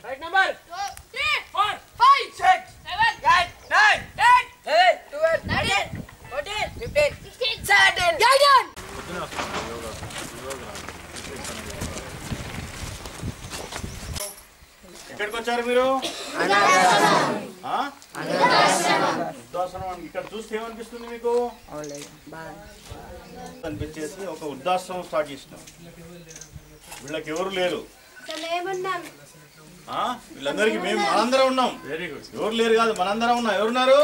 Right number 2, 3, 4, 5, 6, 7, 8, 9, 10, 11, 12, 13, 14, 15, 16, 17, 18. ఎక్కడికి వచ్చారు మీరు? వృద్ధాశ్రమం. ఇక్కడ చూస్తే ఏమనిపిస్తుంది మీకు? అనిపించేసి ఒక వృద్ధాశ్రమం స్టార్ట్ చేసినాం. వీళ్ళకి ఎవరు లేరు, వీళ్ళందరికీ మనందరం ఉన్నాం. ఎవరు లేరు కాదు, మనందరం ఉన్నాం. ఎవరున్నారు?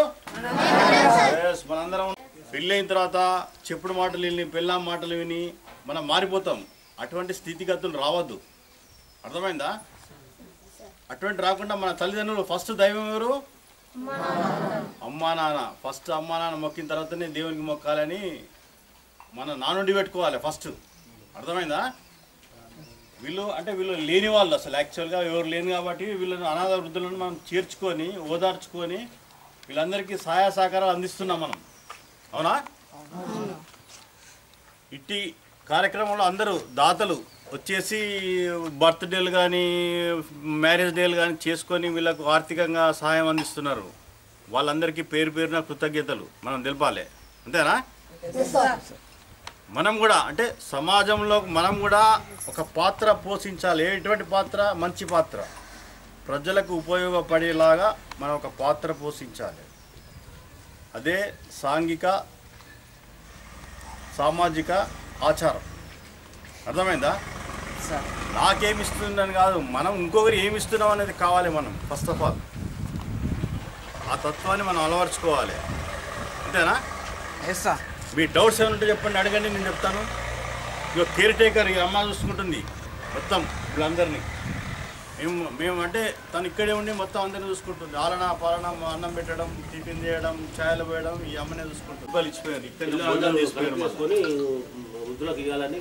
మనందరం. పెళ్ళి అయిన తర్వాత చెప్పుడు మాటలు విని, పెళ్ళాం మాటలు విని మనం మారిపోతాం. అటువంటి స్థితిగతులు రావద్దు. అర్థమైందా? అటువంటి రాకుండా మన తల్లిదండ్రులు ఫస్ట్ దైవం ఎవరు? అమ్మా నాన్న. ఫస్ట్ అమ్మా నాన్న మొక్కిన తర్వాతనే దేవునికి మొక్కాలని మన నానుండి పెట్టుకోవాలి ఫస్ట్. అర్థమైందా? వీళ్ళు లేని వాళ్ళు అసలు యాక్చువల్గా ఎవరు లేని కాబట్టి వీళ్ళని అనాథ వృద్ధులను మనం చేర్చుకొని ఓదార్చుకొని వీళ్ళందరికీ సహాయ సహకారాలు అందిస్తున్నాం మనం. అవునా? ఇట్టి కార్యక్రమంలో అందరూ దాతలు వచ్చేసి బర్త్డేలు కానీ మ్యారేజ్ డేలు కానీ చేసుకొని వీళ్ళకు ఆర్థికంగా సహాయం అందిస్తున్నారు. వాళ్ళందరికీ పేరు పేరున కృతజ్ఞతలు మనం తెలపాలి. అంతేనా? మనం కూడా అంటే సమాజంలో మనం కూడా ఒక పాత్ర పోషించాలి. ఎటువంటి పాత్ర? మంచి పాత్ర. ప్రజలకు ఉపయోగపడేలాగా మనం ఒక పాత్ర పోషించాలి. అదే సాంఘిక సామాజిక ఆచారం. అర్థమైందా? నాకేమిస్తుందని కాదు, మనం ఇంకొకరు ఏమిస్తున్నాం అనేది కావాలి. మనం ఫస్ట్ ఆఫ్ ఆల్ ఆ తత్వాన్ని మనం అలవర్చుకోవాలి. అంతేనా? మీ డౌట్స్ ఏమైనా ఉంటే చెప్పండి, అడగండి, నేను చెప్తాను. ఇక కేర్ టేకర్ ఈ అమ్మ చూసుకుంటుంది మొత్తం వీళ్ళందరినీ. మేము అంటే తను ఇక్కడే ఉండి మొత్తం అందరినీ చూసుకుంటుంది. ఆలన పాలన, అన్నం పెట్టడం, టిఫిన్ చేయడం, ఛాయలు పోయడం ఈ అమ్మనే చూసుకుంటుంది. వాళ్ళు ఇచ్చిపోయారు, ఇక్కడ భోజనం తీసుకుపోయారు. వృద్ధులకు ఇవ్వాలని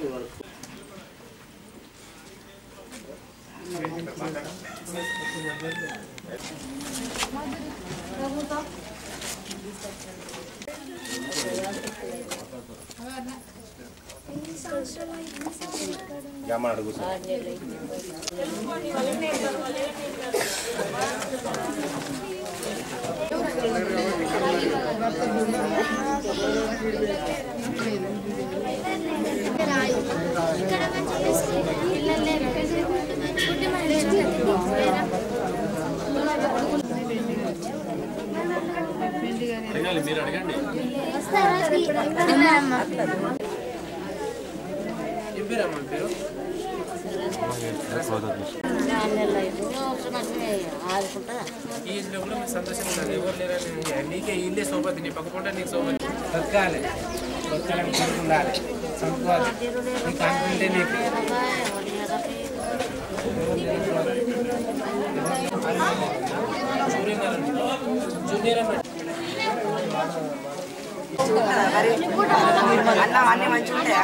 ఏమని అడుగు సార్. అడగాలి, మీరు అడగండి. ఈ లోపల మీకు సంతోషం ఉంటుంది. ఎవరు లేరని నీకే ఇల్లే సోపతి, నీ పక్కకుంటే నీకు సోపతి. బతకాలి, బతకాలని కోరుకుండాలి, చంపుకోవాలి. నీకు అనుకుంటే నీకు జూనియర్ అన్నట్టు అన్నీ మంచిగా ఉంటాయి.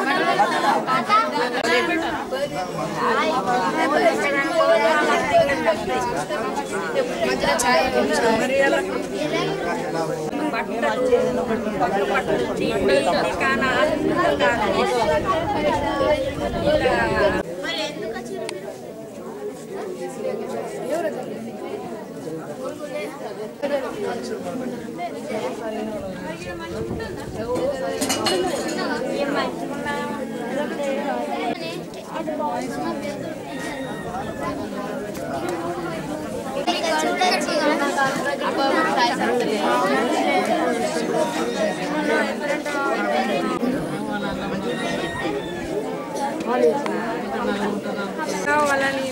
వాళ్ళని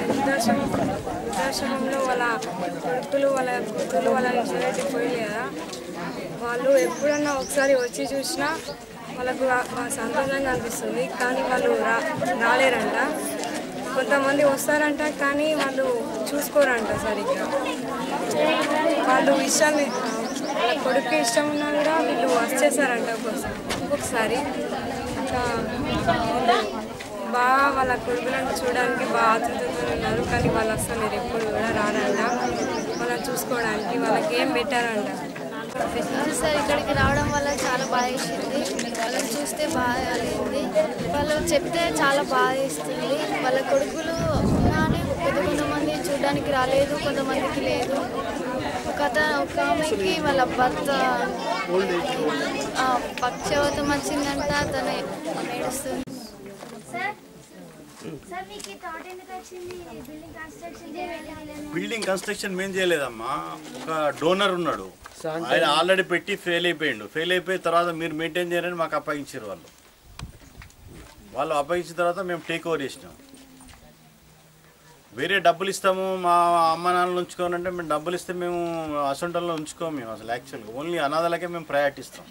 వృద్ధాశ్రమంలో వాళ్ళ కొడుకులు వాళ్ళ కూతురు వాళ్ళ ఇన్సూరెన్స్ పోయింది కదా, వాళ్ళు ఎప్పుడన్నా ఒకసారి వచ్చి చూసినా వాళ్ళకు సంతోషంగా అనిపిస్తుంది. కానీ వాళ్ళు రాలేరంట. కొంతమంది వస్తారంట కానీ వాళ్ళు చూసుకోరంట సరిగ్గా. వాళ్ళు ఇష్టాన్ని కొడుకు ఇష్టం ఉన్నా కూడా వీళ్ళు వచ్చేసారంట ఒక్కొక్కసారి. ఇంకా బాగా వాళ్ళ కొడుకులను చూడడానికి బాగా ఆతృతతో ఉన్నారు. కానీ వాళ్ళు అసలు ఎప్పుడు కూడా రారంట వాళ్ళని చూసుకోవడానికి. వాళ్ళకి ఏం పెట్టారంట. సార్ ఇక్కడికి రావడం వల్ల చాలా బాగా వేసింది. వాళ్ళని చూస్తే బాగా అయింది. వాళ్ళు చెప్తే చాలా బాగా ఇస్తుంది. వాళ్ళ కొడుకులు ఉన్నాని పెద్ద చూడడానికి రాలేదు, కొంతమందికి లేదు. ఒక ఆమెకి వాళ్ళ భర్త పక్షవాతం వచ్చిందంట, తను ఏడుస్తుంది. బిల్డింగ్ కన్స్ట్రక్షన్ మేము చేయలేదమ్మా. ఒక డోనర్ ఉన్నాడు, ఆయన ఆల్రెడీ పెట్టి ఫెయిల్ అయిపోయిన తర్వాత మీరు మెయింటైన్ చేయాలని మాకు అప్పగించారు. వాళ్ళు అప్పగించిన తర్వాత మేము టేక్ ఓవర్ చేసినాం. వేరే డబ్బులు ఇస్తాము మా అమ్మ నాన్నలు ఉంచుకోనంటే మేము డబ్బులు ఇస్తే మేము అసొంటల్లో ఉంచుకోము. మేము అసలు యాక్చువల్గా ఓన్లీ అనాథలకే మేము ప్రయారిటీ ఇస్తాం.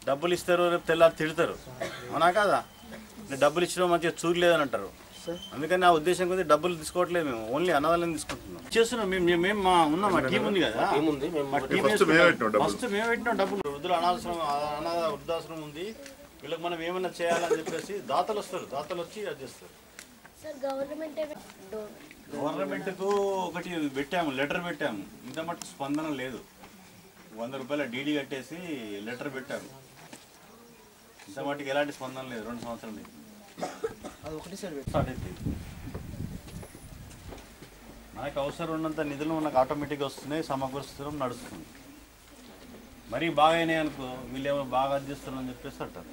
డబ్బులు ఇస్తారు, రేపు తెల్లారి తిడతారు, అవునా కాదా? డబ్బులు ఇచ్చినా మంచిగా చూడలేదని అంటారు. అందుకని నా ఉద్దేశం కొద్దిగా డబ్బులు తీసుకోవట్లేదు, మేము ఓన్లీ అనాథాలను తీసుకుంటున్నాం. చేస్తున్నాం మేము మా ఉన్న మా టీం ఉంది కదా, మా టీం ఫస్ట్ మేము పెట్టినాం డబ్బులు. అనాథ వృద్ధాశ్రమం ఉంది, వీళ్ళకి మనం ఏమైనా చేయాలని చెప్పేసి దాతలు వస్తారు, దాతలు వచ్చి అది చేస్తారు. గవర్నమెంట్కు ఒకటి పెట్టాము, లెటర్ పెట్టాము, ఇంత మటుకు స్పందన లేదు. 100 రూపాయల డీడీ కట్టేసి లెటర్ పెట్టాము, ఇంత మటుకు ఎలాంటి స్పందన లేదు. 2 సంవత్సరాలు స్టార్ట్ అవుతుంది. మనకు అవసరం ఉన్నంత నిధులు మనకు ఆటోమేటిక్గా వస్తున్నాయి, సమకూరుస్తున్నాం, నడుస్తుంది. మరీ బాగా అయినాయి అనుకో, వీళ్ళేమో బాగా అందిస్తున్నారని చెప్పేసి అంటారు.